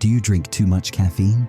Do you drink too much caffeine?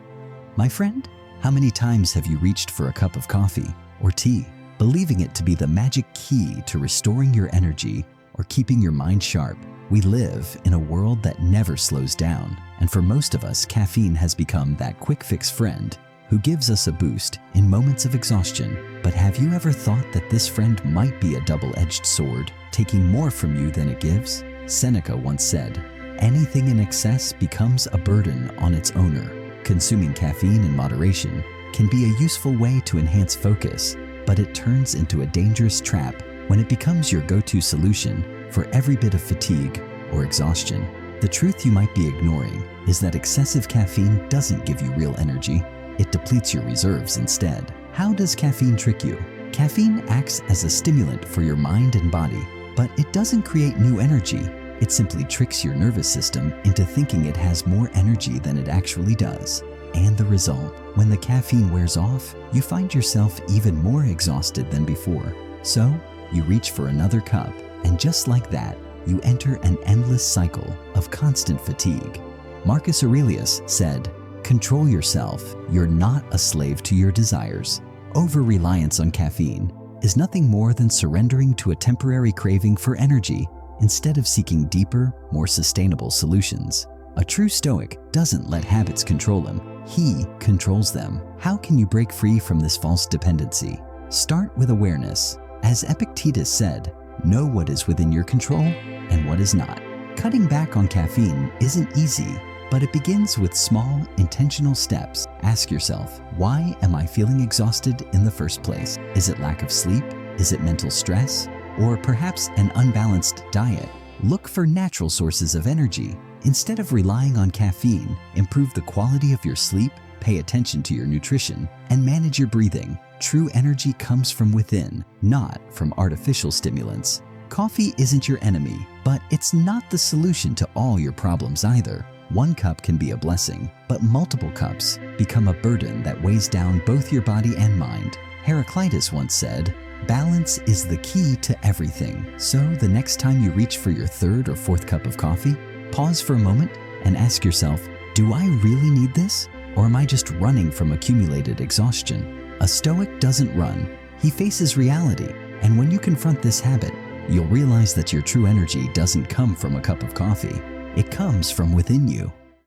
My friend, how many times have you reached for a cup of coffee or tea, believing it to be the magic key to restoring your energy or keeping your mind sharp? We live in a world that never slows down, and for most of us, caffeine has become that quick fix friend who gives us a boost in moments of exhaustion. But have you ever thought that this friend might be a double-edged sword, taking more from you than it gives? Seneca once said, "Anything in excess becomes a burden on its owner." Consuming caffeine in moderation can be a useful way to enhance focus, but it turns into a dangerous trap when it becomes your go-to solution for every bit of fatigue or exhaustion. The truth you might be ignoring is that excessive caffeine doesn't give you real energy. It depletes your reserves instead. How does caffeine trick you? Caffeine acts as a stimulant for your mind and body, but it doesn't create new energy. It simply tricks your nervous system into thinking it has more energy than it actually does. And the result, when the caffeine wears off, you find yourself even more exhausted than before. So, you reach for another cup, and just like that, you enter an endless cycle of constant fatigue. Marcus Aurelius said, "Control yourself. You're not a slave to your desires." Over-reliance on caffeine is nothing more than surrendering to a temporary craving for energy instead of seeking deeper, more sustainable solutions. A true Stoic doesn't let habits control him. He controls them. How can you break free from this false dependency? Start with awareness. As Epictetus said, know what is within your control and what is not. Cutting back on caffeine isn't easy, but it begins with small, intentional steps. Ask yourself, why am I feeling exhausted in the first place? Is it lack of sleep? Is it mental stress? Or perhaps an unbalanced diet? Look for natural sources of energy. Instead of relying on caffeine, improve the quality of your sleep, pay attention to your nutrition, and manage your breathing. True energy comes from within, not from artificial stimulants. Coffee isn't your enemy, but it's not the solution to all your problems either. One cup can be a blessing, but multiple cups become a burden that weighs down both your body and mind. Heraclitus once said, "Balance is the key to everything." So the next time you reach for your third or fourth cup of coffee, pause for a moment and ask yourself, do I really need this? Or am I just running from accumulated exhaustion? A Stoic doesn't run. He faces reality. And when you confront this habit, you'll realize that your true energy doesn't come from a cup of coffee. It comes from within you.